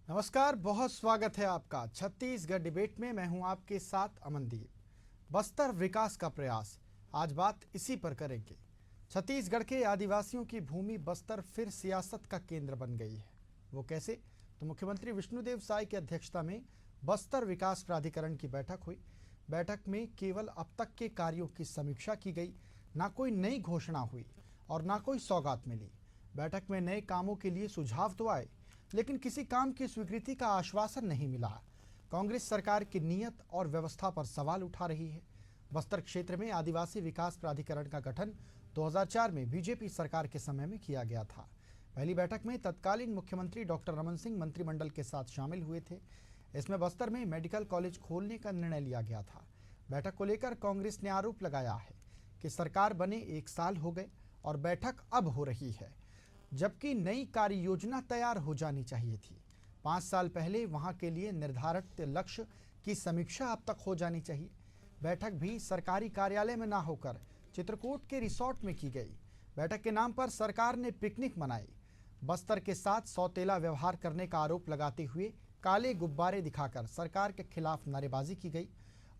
नमस्कार, बहुत स्वागत है आपका छत्तीसगढ़ डिबेट में। मैं हूं आपके साथ अमनदीप। बस्तर विकास का प्रयास, आज बात इसी पर करेंगे। छत्तीसगढ़ के आदिवासियों की भूमि बस्तर फिर सियासत का केंद्र बन गई है। वो कैसे? तो मुख्यमंत्री विष्णुदेव साय की अध्यक्षता में बस्तर विकास प्राधिकरण की बैठक हुई। बैठक में केवल अब तक के कार्यों की समीक्षा की गई, ना कोई नई घोषणा हुई और ना कोई सौगात मिली। बैठक में नए कामों के लिए सुझाव तो आए, लेकिन किसी काम की स्वीकृति का आश्वासन नहीं मिला। कांग्रेस सरकार की नीयत और व्यवस्था पर सवाल उठा रही है। बस्तर क्षेत्र में आदिवासी विकास प्राधिकरण का गठन 2004 में बीजेपी सरकार के समय में किया गया था। पहली बैठक में तत्कालीन मुख्यमंत्री डॉक्टर रमन सिंह मंत्रिमंडल के साथ शामिल हुए थे। इसमें बस्तर में मेडिकल कॉलेज खोलने का निर्णय लिया गया था। बैठक को लेकर कांग्रेस ने आरोप लगाया है कि सरकार बने 1 साल हो गए और बैठक अब हो रही है, जबकि नई कार्य योजना तैयार हो जानी चाहिए थी। 5 साल पहले वहां के लिए निर्धारित लक्ष्य की समीक्षा अब तक हो जानी चाहिए। बैठक भी सरकारी कार्यालय में ना होकर चित्रकूट के रिसोर्ट में की गई। बैठक के नाम पर सरकार ने पिकनिक मनाई। बस्तर के साथ सौतेला व्यवहार करने का आरोप लगाते हुए काले गुब्बारे दिखाकर सरकार के खिलाफ नारेबाजी की गई।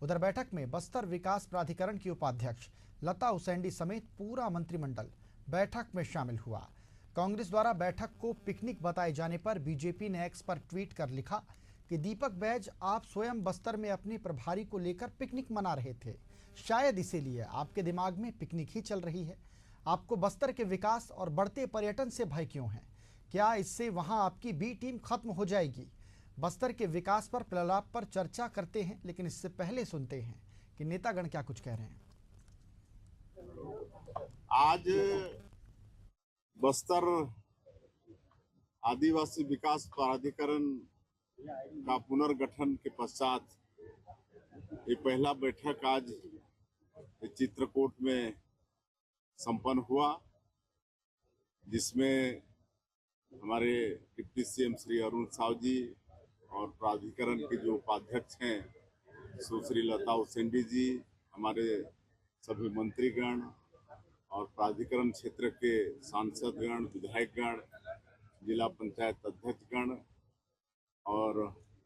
उधर बैठक में बस्तर विकास प्राधिकरण की उपाध्यक्ष लता उसेंडी समेत पूरा मंत्रिमंडल बैठक में शामिल हुआ। कांग्रेस द्वारा बैठक को पिकनिक बताए जाने पर बीजेपी ने एक्स पर ट्वीट कर लिखा कि दीपक बैज, आप स्वयं बस्तर में अपने प्रभारी को लेकर पिकनिक मना रहे थे, शायद इसीलिए आपके दिमाग में पिकनिक ही चल रही है। आपको बस्तर के विकास और बढ़ते पर्यटन से भय क्यों है? क्या इससे वहां आपकी बी टीम खत्म हो जाएगी? बस्तर के विकास पर प्रलाप पर चर्चा करते हैं, लेकिन इससे पहले सुनते हैं कि नेतागण क्या कुछ कह रहे हैं। आज बस्तर आदिवासी विकास प्राधिकरण का पुनर्गठन के पश्चात ये पहला बैठक आज चित्रकूट में संपन्न हुआ, जिसमें हमारे डिप्टी सीएम श्री अरुण साव जी और प्राधिकरण के जो उपाध्यक्ष हैं सुश्री लता उसेंडी जी, हमारे सभी मंत्रीगण और प्राधिकरण क्षेत्र के सांसदगण, विधायकगण, जिला पंचायत अध्यक्षगण और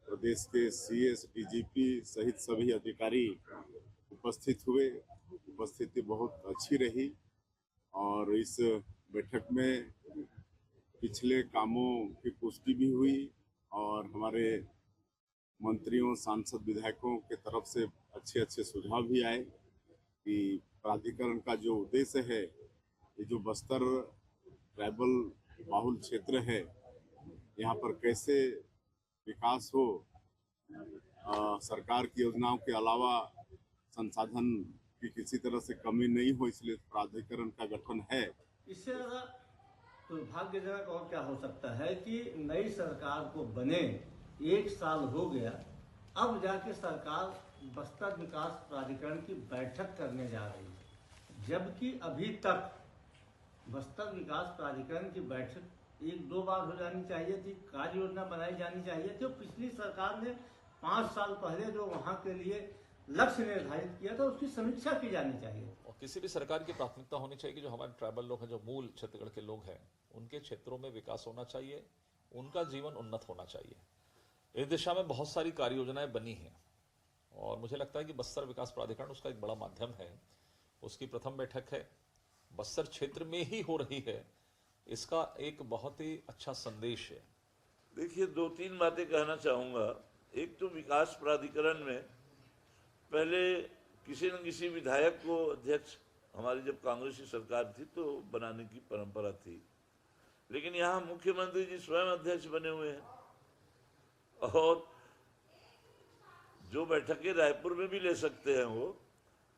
प्रदेश के सीएस, डीजीपी सहित सभी अधिकारी उपस्थित हुए। उपस्थिति बहुत अच्छी रही और इस बैठक में पिछले कामों की पुष्टि भी हुई और हमारे मंत्रियों, सांसद, विधायकों के तरफ से अच्छे सुझाव भी आए कि प्राधिकरण का जो उद्देश्य है, ये जो बस्तर ट्राइबल बाहुल क्षेत्र है, यहाँ पर कैसे विकास हो, सरकार की योजनाओं के अलावा संसाधन की किसी तरह से कमी नहीं हो, इसलिए प्राधिकरण का गठन है। इससे ज़्यादा दुर्भाग्यजनक और क्या हो सकता है कि नई सरकार को बने 1 साल हो गया, अब जाके सरकार बस्तर विकास प्राधिकरण की बैठक करने जा रही है, जबकि अभी तक बस्तर विकास प्राधिकरण की बैठक 1-2 बार हो जानी चाहिए थी, कार्य योजना बनाई जानी चाहिए थी। पिछली सरकार ने 5 साल पहले जो वहाँ के लिए लक्ष्य निर्धारित किया था, उसकी समीक्षा की जानी चाहिए। और किसी भी सरकार की प्राथमिकता होनी चाहिए कि जो हमारे ट्राइबल लोग हैं, जो मूल छत्तीसगढ़ के लोग हैं, उनके क्षेत्रों में विकास होना चाहिए, उनका जीवन उन्नत होना चाहिए। इस दिशा में बहुत सारी कार्य योजनाएं बनी हैं और मुझे लगता है कि बस्तर विकास प्राधिकरण उसका एक बड़ा माध्यम है। उसकी प्रथम बैठक है, बस्तर क्षेत्र में ही हो रही है, इसका एक बहुत ही अच्छा संदेश है। देखिए, 2-3 बातें कहना चाहूँगा। एक तो विकास प्राधिकरण में पहले किसी न किसी विधायक को अध्यक्ष, हमारी जब कांग्रेस की सरकार थी तो बनाने की परंपरा थी, लेकिन यहाँ मुख्यमंत्री जी स्वयं अध्यक्ष बने हुए हैं और जो बैठकें रायपुर में भी ले सकते हैं वो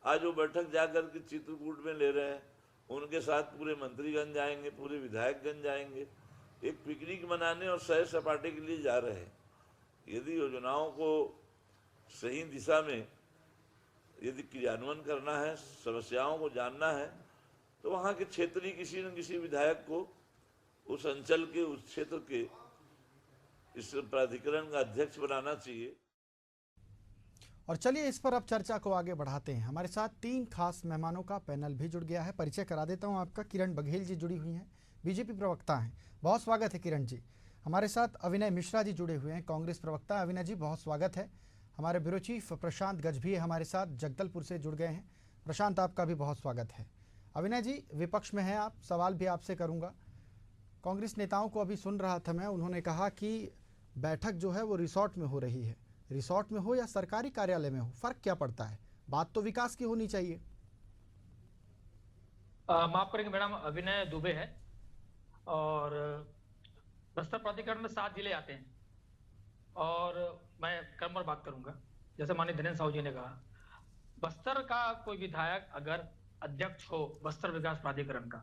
आज वो बैठक जाकर के चित्रकूट में ले रहे हैं। उनके साथ पूरे मंत्रीगण जाएंगे, पूरे विधायकगण जाएंगे, एक पिकनिक मनाने और सैर सपाटे के लिए जा रहे हैं। यदि योजनाओं को सही दिशा में यदि क्रियान्वयन करना है, समस्याओं को जानना है, तो वहाँ के क्षेत्रीय किसी न किसी विधायक को उस अंचल के, उस क्षेत्र के इस प्राधिकरण का अध्यक्ष बनाना चाहिए। और चलिए इस पर अब चर्चा को आगे बढ़ाते हैं। हमारे साथ 3 खास मेहमानों का पैनल भी जुड़ गया है। परिचय करा देता हूं आपका। किरण बघेल जी जुड़ी हुई हैं, बीजेपी प्रवक्ता हैं। बहुत स्वागत है किरण जी। हमारे साथ अविनय मिश्रा जी जुड़े हुए हैं, कांग्रेस प्रवक्ता। अविनय जी, बहुत स्वागत है। हमारे ब्यूरो चीफ प्रशांत गजभी हमारे साथ जगदलपुर से जुड़ गए हैं। प्रशांत, आपका भी बहुत स्वागत है। अविनय जी, विपक्ष में हैं आप, सवाल भी आपसे करूंगा। कांग्रेस नेताओं को अभी सुन रहा था मैं, उन्होंने कहा कि बैठक जो है वो रिसोर्ट में हो रही है। रिसोर्ट में हो या सरकारी कार्यालय में हो, फर्क क्या पड़ता है? बात तो विकास की होनी चाहिए। माफ करेंगे मैडम, अविनय दुबे है और बस्तर प्राधिकरण में 7 जिले आते हैं और मैं क्रमवार बात करूंगा। जैसे माननीय धीरेन्द्र साहू जी ने कहा, बस्तर का कोई विधायक अगर अध्यक्ष हो बस्तर विकास प्राधिकरण का,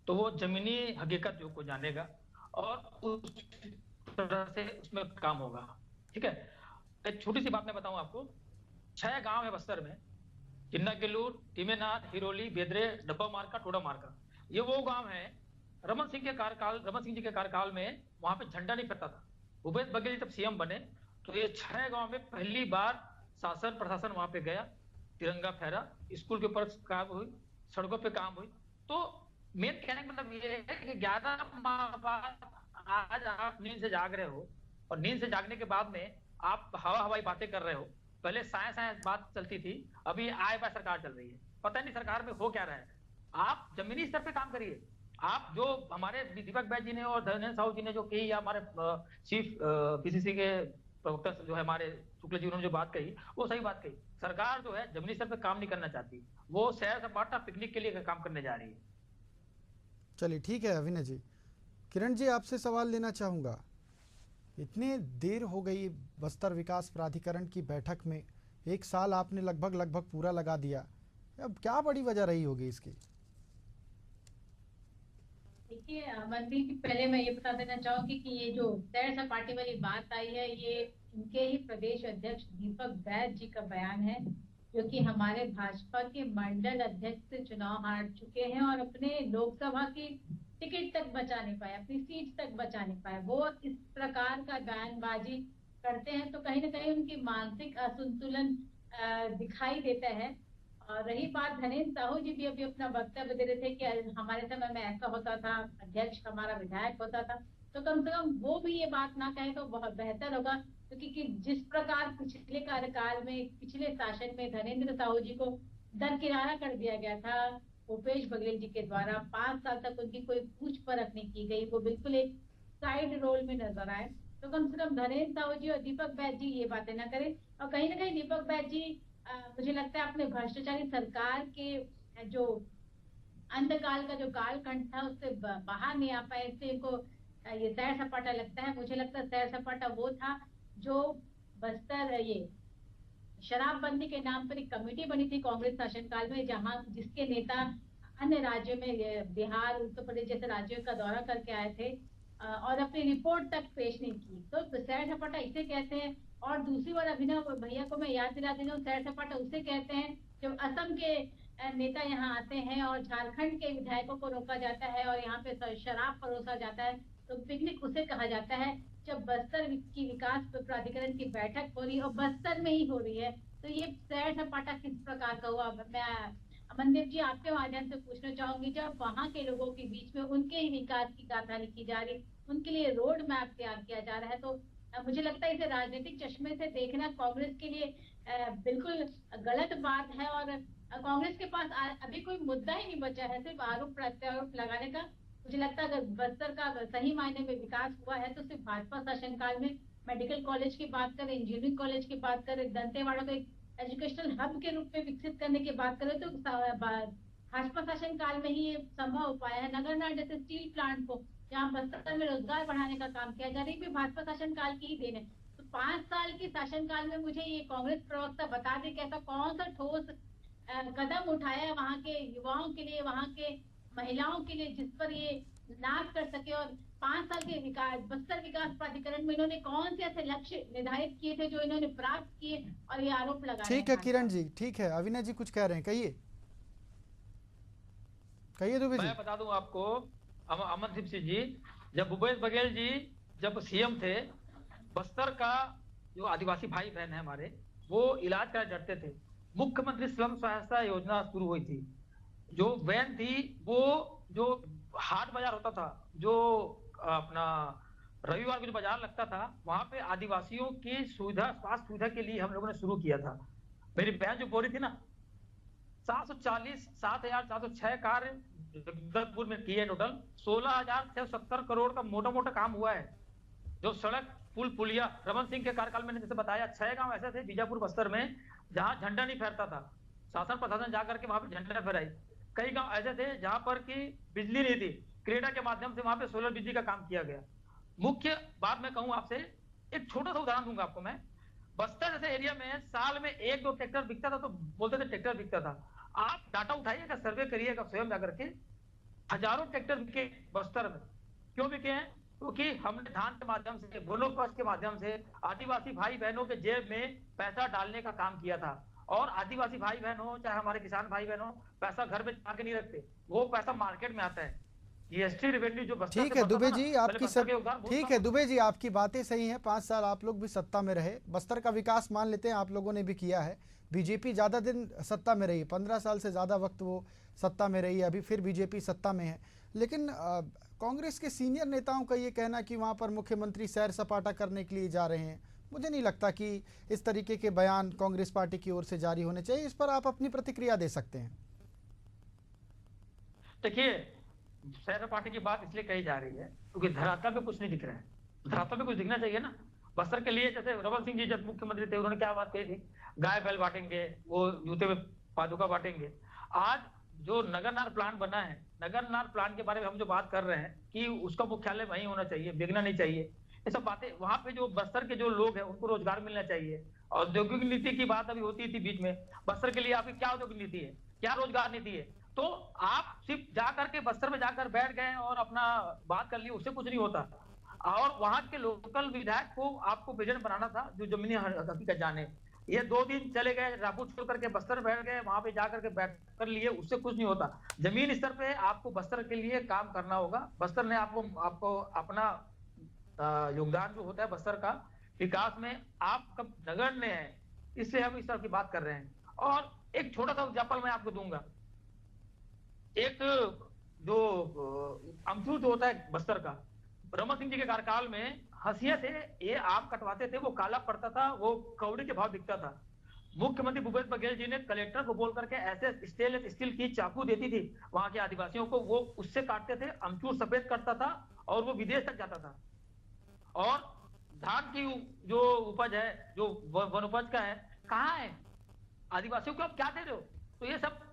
तो वो जमीनी हकीकत को जानेगा और उस तरह से उसमें काम होगा। ठीक है, एक छोटी सी बात मैं बताऊं आपको। 6 गांव है बस्तर में, चिन्ना किल्लूर, टीमेनाथ, हिरोली, बेदरे, डब्बा मार्का, टोडा मार्का। ये वो गांव है, रमन सिंह जी के कार्यकाल में वहां पे झंडा नहीं फहरता था। भूपेश बघेल जब सीएम बने तो ये 6 गांव में पहली बार शासन प्रशासन वहां पे गया, तिरंगा फहरा, स्कूल के ऊपर काम हुई, सड़कों पे काम हुई। तो मेन कहने का मतलब ये है कि 11 माह बाद आज आप नींद से जाग रहे हो और नींद से जागने के बाद में आप हवाई बातें कर रहे हो। पहले साइंस बात चलती थी, अभी आय बाय सरकार चल रही है। पता नहीं सरकार में हो क्या रहा है। आप जमीनी स्तर पे काम करिए। आप जो हमारे दीपक बैज जी ने और धीरेन्द्र साहू जी ने जो कही, या हमारे चीफ पीसीसी के प्रवक्ता जो है हमारे शुक्ला जी, उन्होंने जो बात कही वो सही बात कही। सरकार जो है जमीनी स्तर पे काम नहीं करना चाहती, वो सैर सपाटा पिकनिक के लिए काम करने जा रही है। चलिए ठीक है अविनय जी। किरण जी, आपसे सवाल लेना चाहूँगा। इतने देर हो गई बस्तर विकास प्राधिकरण की बैठक में, 1 साल आपने लगभग पूरा लगा दिया, अब क्या बड़ी वजह रही होगी इसकी? देखिए अमनदीप जी, पहले मैं ये बता देना चाहूंगी कि ये जो सैर सपाटे वाली बात आई है, ये इनके ही प्रदेश अध्यक्ष दीपक बैज जी का बयान है, जो कि हमारे भाजपा के मंडल अध्यक्ष से चुनाव हार चुके हैं और अपने लोकसभा की टिकट तक बचा नहीं पाए, अपनी सीट तक बचा नहीं पाए। वो इस प्रकार का बयानबाजी करते हैं तो कहीं ना कहीं उनकी मानसिक असंतुलन दिखाई देता है। और रही बात, धीरेन्द्र साहू जी भी अभी अपना वक्तव्य दे रहे थे कि हमारे समय में ऐसा होता था, अध्यक्ष हमारा विधायक होता था, तो कम से कम वो भी ये बात ना कहे तो बहुत बेहतर होगा। क्योंकि जिस प्रकार पिछले कार्यकाल में, पिछले शासन में धीरेन्द्र साहू जी को दरकिनारा कर दिया गया था भूपेश बघेल जी के द्वारा, 5 साल तक उनकी कोई पूछ परख नहीं की गई, वो बिल्कुल एक साइड रोल में नजर आए। तो कम से कम धीरेन्द्र साहू जी और दीपक बैज जी ये बातें ना करें। और कहीं ना कहीं दीपक बैज जी मुझे लगता है अपने भ्रष्टाचारी सरकार के जो अंतकाल का जो कालखंड था उससे बाहर नहीं आ पाए, इससे इनको ये सैर सपाटा लगता है। मुझे लगता है सैर सपाटा वो था जो बस्तर ये शराबबंदी के नाम पर एक कमेटी बनी थी कांग्रेस शासनकाल में, जहां जिसके नेता अन्य राज्यों में, बिहार, उत्तर प्रदेश जैसे राज्यों का दौरा करके आए थे और अपनी रिपोर्ट तक पेश नहीं की। तो सैर सपाटा इसे कहते हैं। और दूसरी बार अभिनव भैया को मैं याद दिला देना, सैर सपाटा उसे कहते हैं जब असम के नेता यहाँ आते हैं और झारखंड के विधायकों को रोका जाता है और यहाँ पे शराब परोसा जाता है, तो पिकनिक उसे कहा जाता है। जब बस्तर की विकास प्राधिकरण की बैठक हो रही है और बस्तर में ही हो रही है, तो ये सैर सपाटा किस प्रकार का हुआ? मैं अमनदीप जी आपके माध्यम से पूछना चाहूंगी, जब वहाँ के लोगों के बीच में उनके ही विकास की गाथा लिखी जा रही, उनके लिए रोड मैप तैयार किया जा रहा है, तो मुझे लगता है इसे राजनीतिक चश्मे से देखना कांग्रेस के लिए बिल्कुल गलत बात है। और कांग्रेस के पास अभी कोई मुद्दा ही नहीं बचा है सिर्फ आरोप प्रत्यारोप लगाने का। मुझे लगता है अगर बस्तर का सही मायने में विकास हुआ है तो सिर्फ भाजपा शासनकाल में मेडिकल कॉलेज की बात करें, इंजीनियरिंग कॉलेज की बात करें, दंतेवाड़ा को एक एजुकेशनल हब के रूप में विकसित करने की बात करें, तो भाजपा शासनकाल में ही ये संभव हो पाया है। नगरनार जैसे स्टील प्लांट को जहाँ बस्तर में रोजगार बढ़ाने का काम किया जा रहा है, भी भाजपा शासनकाल की ही देन है। तो 5 साल के शासनकाल में मुझे ये कांग्रेस प्रवक्ता बता दे कि ऐसा कौन सा ठोस कदम उठाया है वहाँ के युवाओं के लिए, वहाँ के महिलाओं के लिए, जिस पर ये नाज कर सके। और 5 साल के विकास बस्तर विकास प्राधिकरण में इन्होंने कौन से ऐसे लक्ष्य निर्धारित किए थे जो इन्होंने प्राप्त किए और ये आरोप लगाए? ठीक है किरण जी, ठीक है। अविनय जी कुछ कह रहे हैं, कहिए दुबे जी। मैं बता दूं आपको अमनदीप सिंह जी, जब भूपेश बघेल जी जब सीएम थे, बस्तर का जो आदिवासी भाई बहन है हमारे, वो इलाज कराने डरते थे। मुख्यमंत्री स्लम सहायता योजना शुरू हुई थी, जो वैन थी वो जो हाट बाजार होता था, जो अपना रविवार को जो बाजार लगता था वहां पे आदिवासियों की सुविधा, स्वास्थ्य सुविधा के लिए हम लोगों ने शुरू किया था। मेरी बहन जो बोल रही थी ना, 7,406 कार्य जगदलपुर में किए, टोटल 16,670 करोड़ का मोटा मोटा काम हुआ है। जो सड़क, पुल, पुलिया रमन सिंह के कार्यकाल में जैसे बताया, 6 गांव ऐसे थे बीजापुर बस्तर में जहां झंडा नहीं फहरता था, शासन प्रशासन जाकर के वहां पे झंडा फहराई। कई गांव ऐसे थे जहां पर की बिजली नहीं थी, क्रेडा के माध्यम से वहां पे सोलर बिजली का काम किया गया। मुख्य बात मैं कहूं आपसे, एक छोटा सा उदाहरण दूंगा आपको मैं। बस्तर जैसे एरिया में साल में 1-2 ट्रैक्टर बिकता था तो बोलते थे ट्रैक्टर बिकता था। आप डाटा उठाइएगा, सर्वे करिएगा स्वयं जाकर के, हजारों ट्रैक्टर बिके बस्तर में। क्यों बिके हैं? क्योंकि हमने धान के माध्यम से, वनोपज के माध्यम से आदिवासी भाई बहनों के जेब में पैसा डालने का काम किया था। और आदिवासी भाई बहन हो चाहे हमारे किसान भाई बहन हो, पैसा घर में आके नहीं रखते, वो पैसा मार्केट में आता है। जीएसटी रेवेन्यू जो बस्तर ठीक से है बढ़ता दुबे था जी, ना, आपकी पहले सब बस्तर के योगदान बहुत ठीक कम है दुबे जी, आपकी बातें सही हैं। 5 साल आप लोग भी सत्ता में रहे, बस्तर का विकास मान लेते हैं आप लोगों ने भी किया है। बीजेपी ज़्यादा दिन सत्ता में रही, 15 साल से ज़्यादा वक्त वो सत्ता में रही, अभी फिर बीजेपी सत्ता में है। लेकिन कांग्रेस के सीनियर नेताओं का ये कहना कि वहाँ पर मुख्यमंत्री सैर सपाटा करने के लिए जा रहे हैं। मुझे नहीं लगता कि इस तरीके के बयान कांग्रेस पार्टी की ओर से जारी होने चाहिए। इस पर आप अपनी प्रतिक्रिया दे सकते हैं। देखिए, सैर सपाटे की बात इसलिए कही जा रही है क्योंकि धरातल पे कुछ नहीं दिख रहा है। धरातल पे कुछ दिखना चाहिए ना। बस्तर के लिए जैसे रमन सिंह जी जब मुख्यमंत्री थे, उन्होंने क्या बात कही थी? गाय बैल बांटेंगे, वो जूते में पादुका बांटेंगे। आज जो नगरनार प्लान बना है, नगरनार प्लान के बारे में हम जो बात कर रहे हैं कि उसका मुख्यालय वहीं होना चाहिए, बिगना नहीं चाहिए, ये सब बातें, वहां पे जो बस्तर के जो लोग हैं उनको रोजगार मिलना चाहिए। औद्योगिक नीति की बात अभी होती थी बीच में, बस्तर के लिए आपकी क्या औद्योगिक नीति है, क्या रोजगार नीति है? तो आप सिर्फ जाकर के बस्तर में जाकर बैठ गए और अपना बात कर ली, उससे कुछ नहीं होता। और वहां के लोकल विधायक को आपको प्रेजेंट बनाना था जो जमीनी हकीकत जाने। ये 2 दिन चले गए, रायपुर छोड़ करके बस्तर बैठ गए, वहां पे जाकर के बैठ कर लिए, उससे कुछ नहीं होता। जमीन स्तर पे आपको बस्तर के लिए काम करना होगा। बस्तर ने आपको अपना योगदान जो होता है बस्तर का विकास में, आप कब नगण्य है, इससे हम इस तरह की बात कर रहे हैं। और एक छोटा सा एग्जाम्पल मैं आपको दूंगा। एक जो अमचूर जो होता है बस्तर का, रमन सिंह जी के कार्यकाल में हंसिया से ये आम कटवाते थे, वो काला पड़ता था, वो कौड़ी के भाव बिकता था। मुख्यमंत्री भूपेश बघेल जी ने कलेक्टर को बोल करके ऐसे स्टेनलेस स्टील की चाकू देती थी वहां के आदिवासियों को, वो उससे काटते थे, अमचूर सफेद करता था और वो विदेश तक जाता था। और धान की जो उपज है, जो वनोपज का है, कहाँ है? आदिवासियों को आप क्या दे रहे हो? तो ये सब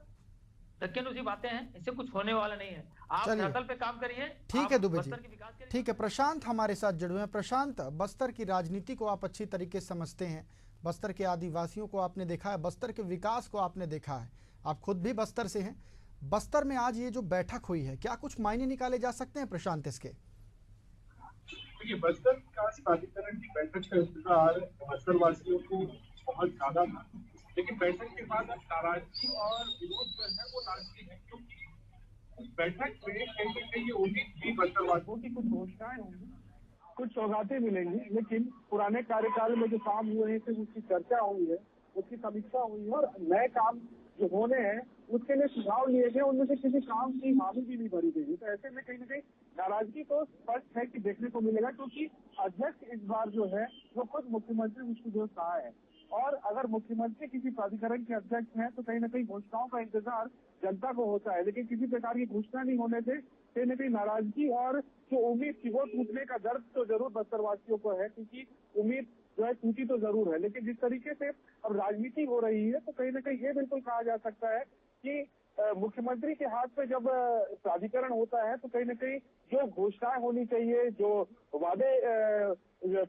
धक्केनुसी बातें हैं, इससे कुछ होने वाला नहीं है। आप धरातल पे काम करिए। ठीक है दुबे जी, ठीक है। प्रशांत हमारे साथ जुड़े हुए हैं। प्रशांत, बस्तर की राजनीति को आप अच्छी तरीके से समझते हैं, बस्तर के आदिवासियों को आपने देखा है, बस्तर के विकास को आपने देखा है, आप खुद भी बस्तर से हैं। बस्तर में आज ये जो बैठक हुई है, क्या कुछ मायने निकाले जा सकते हैं प्रशांत इसके? देखिए, बस्तर विकास प्राधिकरण की बैठक का इंतजार बस्तर वासियों को बहुत ज्यादा था, लेकिन बैठक के बाद अब नाराजगी और विरोध जो है वो लाजमी है, क्योंकि उस बैठक में कहीं न कहीं ये उम्मीद थी बस्तर वासियों की कुछ घोषणाएं होंगी, कुछ सौगातें मिलेंगी, लेकिन पुराने कार्यकाल में जो काम हुए हैं सिर्फ उसकी चर्चा हुई है, उसकी समीक्षा हुई है और नए काम जो होने हैं उसके लिए सुझाव लिए गए, उनमें से किसी काम की हामी भी नहीं भरी गई। तो ऐसे में कहीं न कहीं नाराजगी तो स्पष्ट है कि देखने को मिलेगा, क्योंकि अध्यक्ष इस बार जो है वो खुद मुख्यमंत्री विष्णुदेव साय है। और अगर मुख्यमंत्री किसी प्राधिकरण के अध्यक्ष हैं तो कहीं न कहीं घोषणाओं का इंतजार जनता को होता है, लेकिन किसी प्रकार की घोषणा नहीं होने से कहीं न कहीं नाराजगी और जो उम्मीद थी वो टूटने का दर्द तो जरूर बस्तरवासियों को है, क्योंकि उम्मीद जो है टूटी तो जरूर है। लेकिन जिस तरीके से अब राजनीति हो रही है तो कहीं न कहीं ये बिल्कुल कहा जा सकता है कि मुख्यमंत्री के हाथ में जब प्राधिकरण होता है तो कहीं न कहीं जो घोषणाएं होनी चाहिए, जो वादे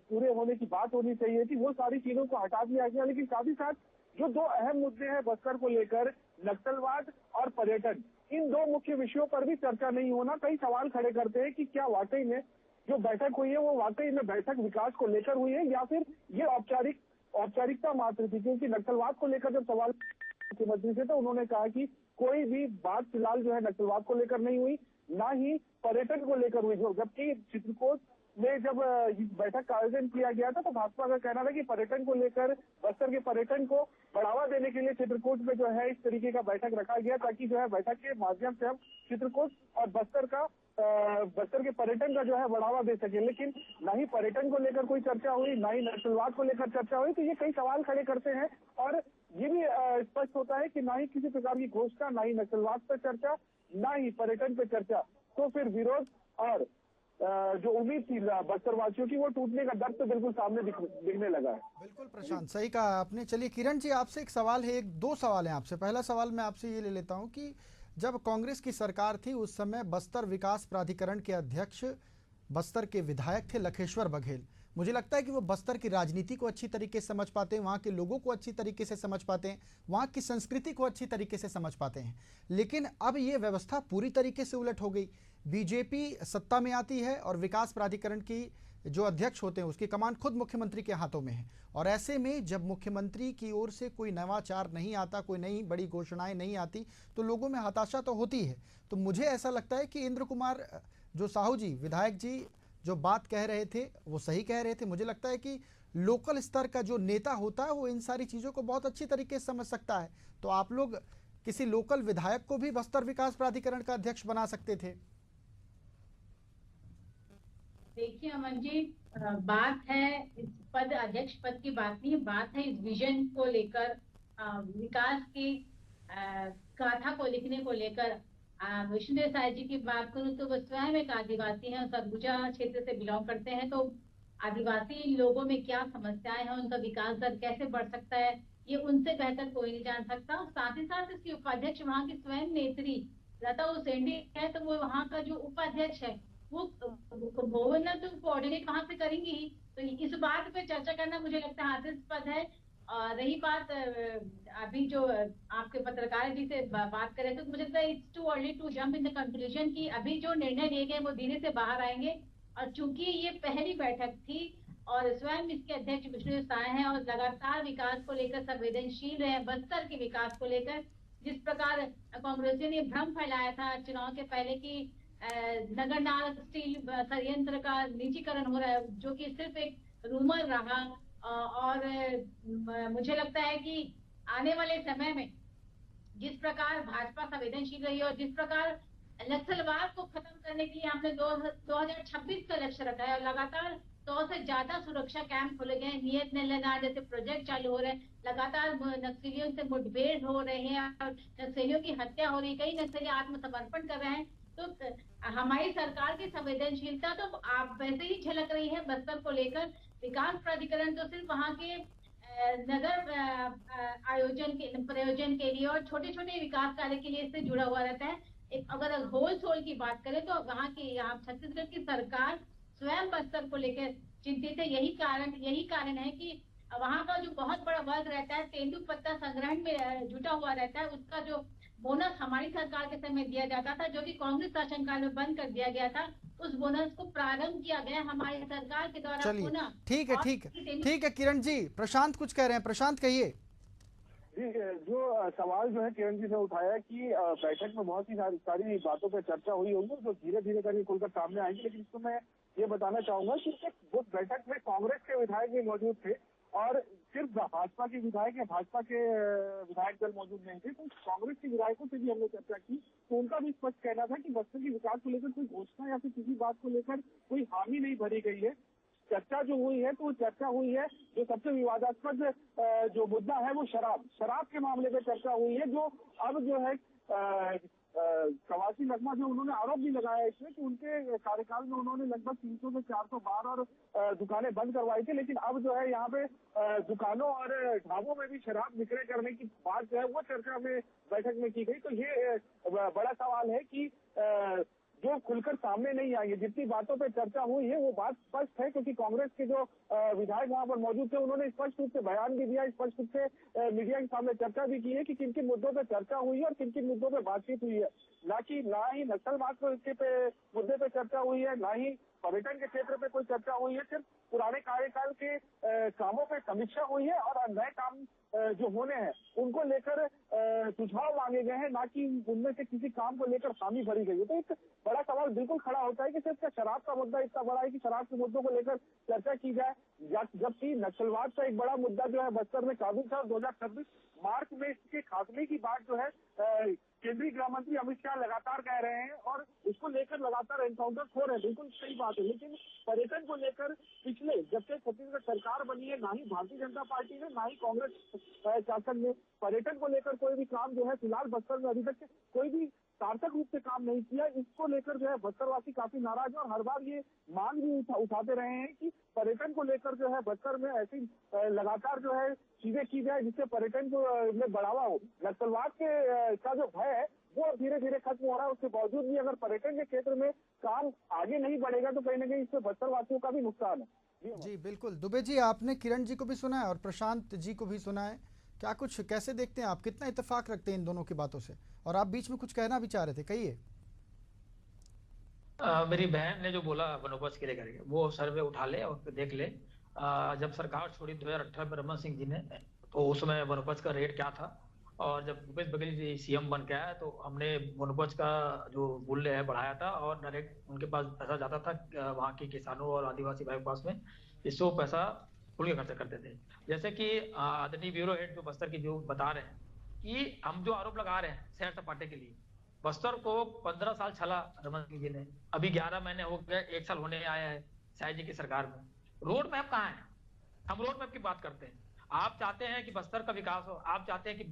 पूरे होने की बात होनी चाहिए थी, वो सारी चीजों को हटा दिया गया। लेकिन साथ ही साथ जो 2 अहम मुद्दे हैं बस्तर को लेकर, नक्सलवाद और पर्यटन, इन 2 मुख्य विषयों पर भी चर्चा नहीं होना कई सवाल खड़े करते हैं कि क्या वाकई में जो बैठक हुई है वो वाकई में बैठक विकास को लेकर हुई है या फिर ये औपचारिकता मात्र थी। क्योंकि नक्सलवाद को लेकर जब सवाल मुख्यमंत्री से तो उन्होंने कहा कि कोई भी बात फिलहाल जो है नक्सलवाद को लेकर नहीं हुई, ना ही पर्यटन को लेकर हुई, जबकि चित्रकूट में जब बैठक का आयोजन किया गया था तो भाजपा का कहना था कि पर्यटन को लेकर, बस्तर के पर्यटन को बढ़ावा देने के लिए चित्रकूट में जो है इस तरीके का बैठक रखा गया, ताकि जो है बैठक के माध्यम से हम चित्रकूट और बस्तर के पर्यटन का जो है बढ़ावा दे सके। लेकिन ना ही पर्यटन को लेकर कोई चर्चा हुई, ना ही नक्सलवाद को लेकर चर्चा हुई। तो ये कई सवाल खड़े करते हैं और ये भी स्पष्ट होता है कि ना ही किसी प्रकार की घोषणा, ना ही नक्सलवाद पर चर्चा, ना ही पर्यटन पर चर्चा। तो फिर विरोध और जो उम्मीद थी बस्तर वासियों की, वो टूटने का दर्द तो बिल्कुल सामने दिखने लगा है। बिल्कुल प्रशांत, सही कहा आपने। चलिए किरण जी, आपसे एक सवाल है, दो सवाल हैं आपसे। पहला सवाल मैं आपसे ये ले लेता हूँ कि जब कांग्रेस की सरकार थी उस समय बस्तर विकास प्राधिकरण के अध्यक्ष बस्तर के विधायक थे लखेश्वर बघेल। मुझे लगता है कि वो बस्तर की राजनीति को अच्छी तरीके से समझ पाते हैं, वहाँ के लोगों को अच्छी तरीके से समझ पाते हैं, वहाँ की संस्कृति को अच्छी तरीके से समझ पाते हैं। लेकिन अब ये व्यवस्था पूरी तरीके से उलट हो गई। बीजेपी सत्ता में आती है और विकास प्राधिकरण की जो अध्यक्ष होते हैं उसकी कमान खुद मुख्यमंत्री के हाथों में है। और ऐसे में जब मुख्यमंत्री की ओर से कोई नवाचार नहीं आता, कोई नई बड़ी घोषणाएं नहीं आती, तो लोगों में हताशा तो होती है। तो मुझे ऐसा लगता है कि इंद्र कुमार जो साहू जी, विधायक जी, जो बात कह रहे थे वो सही कह रहे थे। मुझे लगता है कि लोकल स्तर का जो नेता होता है वो इन सारी चीज़ों को बहुत अच्छी तरीके से समझ सकता है। तो आप लोग किसी लोकल विधायक को भी बस्तर विकास प्राधिकरण का अध्यक्ष बना सकते थे। देखिए अमन जी, बात है इस पद, अध्यक्ष पद की बात नहीं, बात है इस विजन को लेकर, विकास की गाथा को लिखने को लेकर। विष्णुदेव साय जी की बात करूं तो वो स्वयं एक आदिवासी हैं, सरगुजा क्षेत्र से बिलोंग करते हैं। तो आदिवासी लोगों में क्या समस्याएं हैं, उनका विकास दर कैसे बढ़ सकता है, ये उनसे बेहतर कोई नहीं जान सकता। साथ ही साथ इसकी उपाध्यक्ष वहाँ की स्वयं नेत्री लता उसेंडी है, तो वो वहाँ का जो उपाध्यक्ष है वो भवन तो कोऑर्डिनेट वहां से करेंगी ही। तो इस बात पे चर्चा करना मुझे लगता है हास्यास्पद है। और रही बात अभी जो आपके पत्रकार जी से बात करें, तो मुझे लगता है it's too early to jump in the conclusion कि अभी जो निर्णय लिए गए वो धीरे से बाहर आएंगे। और चूंकि ये पहली बैठक थी और स्वयं इसके अध्यक्ष विष्णुदेव साय हैं और लगातार विकास को लेकर संवेदनशील रहे, बस्तर के विकास को लेकर जिस प्रकार कांग्रेसियों ने भ्रम फैलाया था चुनाव के पहले की नगरनार स्टील संयंत्र का निजीकरण हो रहा है, जो कि सिर्फ एक रूमर रहा। और मुझे लगता है कि आने वाले समय में जिस प्रकार भाजपा संवेदनशील रही और जिस प्रकार नक्सलवाद को खत्म करने के लिए हमने 2026 का लक्ष्य रखा है और लगातार 100 से ज्यादा सुरक्षा कैंप खोले गए, नियत नैनार जैसे प्रोजेक्ट चालू हो रहे हैं, लगातार नक्सलियों से मुठभेड़ हो रहे हैं और नक्सलियों की हत्या हो रही है, कई नक्सली आत्मसमर्पण कर रहे हैं। तो हमारी सरकार की संवेदनशीलता तो आप वैसे ही झलक रही है बस्तर को लेकर। विकास प्राधिकरण तो सिर्फ वहाँ के नगर प्रयोजन के लिए और छोटे छोटे विकास कार्य के लिए इससे जुड़ा हुआ रहता है। एक अगर होल सोल की बात करें तो वहाँ की, यहाँ छत्तीसगढ़ की सरकार स्वयं बस्तर को लेकर चिंतित है। यही कारण है कि वहाँ का जो बहुत बड़ा वर्ग रहता है तेंदुपत्ता संग्रहण में जुटा हुआ रहता है, उसका जो बोनस हमारी सरकार के समय दिया जाता था, जो कि कांग्रेस शासनकाल में बंद कर दिया गया था, उस बोनस को प्रारंभ किया गया हमारी सरकार के द्वारा। चलिए ठीक है किरण जी। प्रशांत कुछ कह रहे हैं, प्रशांत कहिए। जी, जो सवाल जो है किरण जी ने उठाया कि बैठक में बहुत ही सारी बातों पर चर्चा हुई होगी जो धीरे धीरे करके खुलकर सामने आएंगी। लेकिन इसको मैं ये बताना चाहूंगा कि उस बैठक में कांग्रेस के विधायक भी मौजूद थे और सिर्फ भाजपा के विधायक या भाजपा के विधायक दल मौजूद नहीं थे। तो कांग्रेस के विधायकों से भी हमने चर्चा की तो उनका भी स्पष्ट कहना था कि बस्तर के विकास को लेकर कोई घोषणा या फिर किसी बात को लेकर कोई हामी नहीं भरी गई है। चर्चा जो हुई है तो चर्चा हुई है, जो सबसे विवादास्पद जो मुद्दा है वो शराब के मामले पर चर्चा हुई है, जो अब जो है कवासी नगमा जो उन्होंने आरोप भी लगाया इसमें कि उनके कार्यकाल में उन्होंने लगभग 300 से 400 बार और दुकानें बंद करवाई थी। लेकिन अब जो है यहाँ पे दुकानों और ढाबों में भी शराब विक्रय करने की बात जो है वो चर्चा में बैठक में की गई। तो ये बड़ा सवाल है कि जो खुलकर सामने नहीं आएंगे। जितनी बातों पे चर्चा हुई है वो बात स्पष्ट है, क्योंकि कांग्रेस के जो विधायक वहां पर मौजूद थे उन्होंने स्पष्ट रूप से बयान भी दिया, स्पष्ट रूप से मीडिया के सामने चर्चा भी की है कि किन किन मुद्दों पे चर्चा हुई है और किन किन मुद्दों पे बातचीत हुई है। ना ही नक्सलवाद के मुद्दे पे चर्चा हुई है, ना ही पर्यटन के क्षेत्र पे कोई चर्चा हुई है। सिर्फ पुराने कार्यकाल के कामों पे समीक्षा हुई है और नए काम जो होने हैं उनको लेकर सुझाव मांगे गए हैं, ना कि उनमें से किसी काम को लेकर खामी भरी गई है। तो एक बड़ा सवाल सवाल बिल्कुल खड़ा होता है कि सिर्फ क्या शराब का मुद्दा इतना बड़ा है कि शराब के मुद्दों को लेकर चर्चा की जाए, जबकि नक्सलवाद का एक बड़ा मुद्दा जो है बस्तर में काबू था। 2026 मार्च में इसके खात्मे की बात जो है केंद्रीय गृह मंत्री अमित शाह लगातार कह रहे हैं और इसको लेकर लगातार एनकाउंटर हो रहे हैं। बिल्कुल सही बात है, लेकिन पर्यटन को लेकर पिछले जब से छत्तीसगढ़ सरकार बनी है, ना ही भारतीय जनता पार्टी ने ना ही कांग्रेस शासन ने पर्यटन को लेकर कोई भी काम जो है फिलहाल बस्तर में अभी तक कोई भी सार्थक रूप से काम नहीं किया। इसको लेकर जो है बस्तरवासी काफी नाराज है और हर बार ये मांग भी उठाते रहे हैं कि पर्यटन को लेकर जो है बस्तर में ऐसी लगातार जो है चीजें की जाए जिससे पर्यटन को में बढ़ावा हो। नक्सलवाद के का जो भय है वो धीरे धीरे खत्म हो रहा है। उसके बावजूद भी अगर पर्यटन के क्षेत्र में काम आगे नहीं बढ़ेगा तो कहीं ना कहीं इससे बस्तरवासियों का भी नुकसान है। जी बिल्कुल। दुबे जी, आपने किरण जी को भी सुना है और प्रशांत जी को भी सुना है, क्या कुछ कैसे देखते हैं आप, कितना इत्तेफाक रखते हैं इन दोनों की बातों से? और आप बीच में कुछ कहना भी चाह रहे थे, कहिए। मेरी बहन ने जो बोला वनोपज के लेकर वो सर्वे उठा ले और देख ले। जब सरकार छोड़ी 2018 में रमन सिंह जी ने, तो उस समय वनोपज का रेट क्या था, और जब भूपेश बघेल जी सीएम बन के आया तो हमने वनोपज का जो मूल्य है बढ़ाया था और डायरेक्ट उनके पास पैसा जाता था वहाँ के किसानों और आदिवासी भाई के पास में, इससे वो पैसा खुल के खर्चा करते थे। जैसे कि आदरणीय ब्यूरो हेड जो बस्तर की जो बता रहे हैं कि हम जो आरोप लगा रहे हैं सैर सपाटे के लिए, बस्तर को 15 साल चला रमन सिंह जी ने, अभी 11 महीने हो गए, 1 साल होने आया है शाह जी की सरकार में। रोड मैप कहाँ है? हम रोड मैप की बात करते हैं। आप चाहते हैं कि बस्तर का विकास हो, आप चाहते हैं कि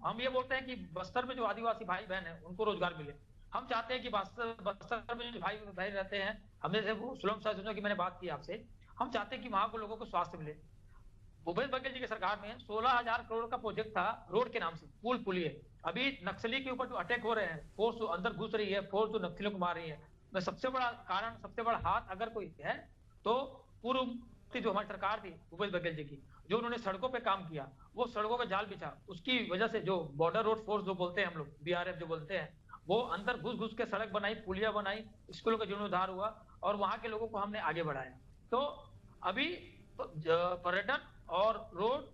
हम ये बोलते हैं कि बस्तर में जो आदिवासी भाई बहन है उनको रोजगार मिले। हम चाहते हैं कि बस्तर में जो भाई भाई रहते हैं, हमने से वो सुलम साहब की मैंने बात की आपसे, हम चाहते हैं कि वहां को लोगों को स्वास्थ्य मिले। भूपेश बघेल जी की सरकार में 16,000 करोड़ का प्रोजेक्ट था रोड के नाम से, पुल पुलिये। अभी नक्सली के ऊपर जो अटैक हो रहे हैं, फोर्स अंदर घुस रही है, फोर्स जो नक्सलियों को मार रही है, मैं सबसे बड़ा कारण, सबसे बड़ा हाथ अगर कोई है तो पूर्व जो हमारी सरकार थी भूपेश बघेल जी की, जो उन्होंने सड़कों पे काम किया, वो सड़कों पे जाल बिछा, उसकी वजह से जो बॉर्डर रोड फोर्स जो बोलते हैं हम लोग, बीआरएफ जो बोलते हैं, वो अंदर घुस घुस के सड़क बनाई, पुलिया बनाई, स्कूलों का जीर्णोद्धार हुआ और वहां के लोगों को हमने आगे बढ़ाया। तो अभी पर्यटन और रोड,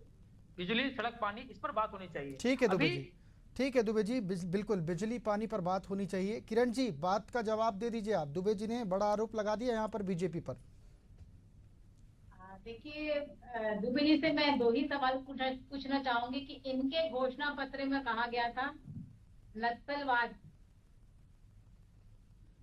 बिजली, सड़क, पानी, इस पर बात होनी चाहिए। ठीक है दुबे जी, ठीक है दुबे जी, बिल्कुल बिजली पानी पर बात होनी चाहिए। किरण जी, बात का जवाब दे दीजिए आप। दुबे जी ने बड़ा आरोप लगा दिया यहाँ पर बीजेपी पर। देखिए, दुबे जी से मैं 2 ही सवाल पूछना चाहूंगी कि इनके घोषणा पत्र में कहा गया था नक्सलवाद,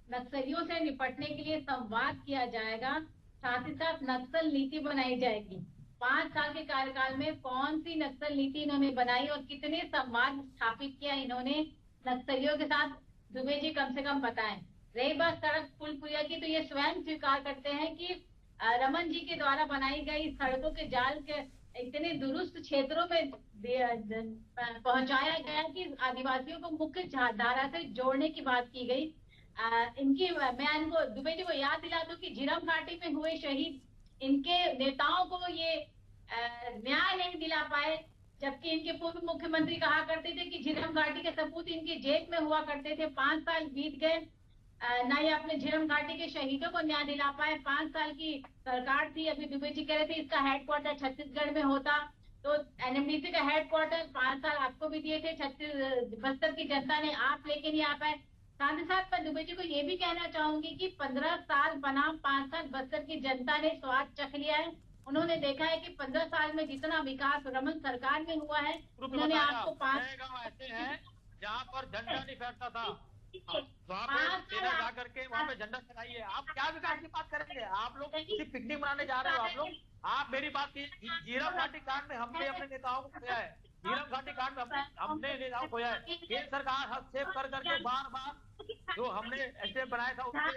नक्सलियों से निपटने के लिए संवाद किया जाएगा, साथ ही साथ नक्सल नीति बनाई जाएगी। 5 साल के कार्यकाल में कौन सी नक्सल नीति इन्होंने बनाई और कितने संवाद स्थापित किया इन्होंने नक्सलियों के साथ? दुबे जी कम से कम बताएं। रही बात सड़क पुल पुलिया की, तो ये स्वयं स्वीकार करते हैं कि रमन जी के द्वारा बनाई गई सड़कों के जाल के इतने दुरुस्त क्षेत्रों में पहुंचाया गया कि आदिवासियों को मुख्य धारा से जोड़ने की बात की गई। मैं इनको दुबे जी को याद दिला दूं कि झीरम घाटी में हुए शहीद, इनके नेताओं को ये न्याय नहीं दिला पाए, जबकि इनके पूर्व मुख्यमंत्री कहा करते थे कि झीरम घाटी के सबूत इनके जेब में हुआ करते थे। 5 साल बीत गए, ना ही अपने झीरम घाटी के शहीदों को न्याय दिला पाए। 5 साल की सरकार थी। अभी दुबे जी कह रहे थे इसका हेडक्वार्टर छत्तीसगढ़ में होता, तो एनएमडीसी का हेडक्वार्टर 5 साल आपको भी दिए थे, बस्तर की जनता ने, आप लेके नहीं आ पाए। साथ ही साथ मैं दुबे जी को ये भी कहना चाहूंगी कि 15 साल बनाम 5 साल बस्तर की जनता ने स्वाद चख लिया है। उन्होंने देखा है कि 15 साल में जितना विकास रमन सरकार में हुआ है, उन्होंने आपको 5 ऐसे हैं जहाँ पर झंडा नहीं फहरता था, वहाँ पे सेना जा करके वहाँ पे झंडा फहराइए। आप क्या विकास की बात करेंगे? आप लोग सिर्फ पिकनिक मनाने जा रहे हो। आप लोग, आप मेरी बात की, झीरम घाटी कांड में हमने अपने नेताओं को खोया है, झीरम घाटी कांड में हमने नेताओं को खोया है। केंद्र सरकार हस्तक्षेप कर करके बार बार जो हमने ऐसे बनाया था उससे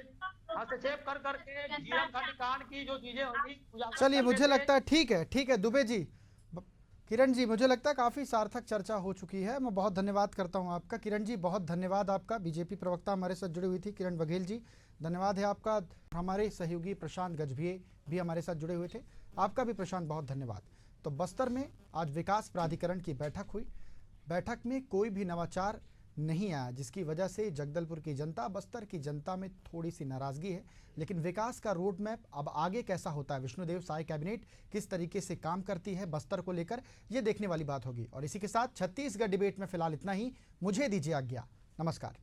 हस्तक्षेप कर करके झीरम घाटी कांड की जो चीजें होंगी। चलिए, मुझे लगता है ठीक है दुबे जी, किरण जी, मुझे लगता है काफ़ी सार्थक चर्चा हो चुकी है। मैं बहुत धन्यवाद करता हूं आपका। किरण जी, बहुत धन्यवाद आपका। बीजेपी प्रवक्ता हमारे साथ जुड़ी हुई थी किरण बघेल जी, धन्यवाद है आपका। हमारे सहयोगी प्रशांत गजभिये भी हमारे साथ जुड़े हुए थे, आपका भी प्रशांत बहुत धन्यवाद। तो बस्तर में आज विकास प्राधिकरण की बैठक हुई। बैठक में कोई भी नवाचार नहीं आया, जिसकी वजह से जगदलपुर की जनता, बस्तर की जनता में थोड़ी सी नाराजगी है। लेकिन विकास का रोड मैप अब आगे कैसा होता है, विष्णुदेव साय कैबिनेट किस तरीके से काम करती है बस्तर को लेकर, ये देखने वाली बात होगी। और इसी के साथ छत्तीसगढ़ डिबेट में फिलहाल इतना ही। मुझे दीजिए आज्ञा, नमस्कार।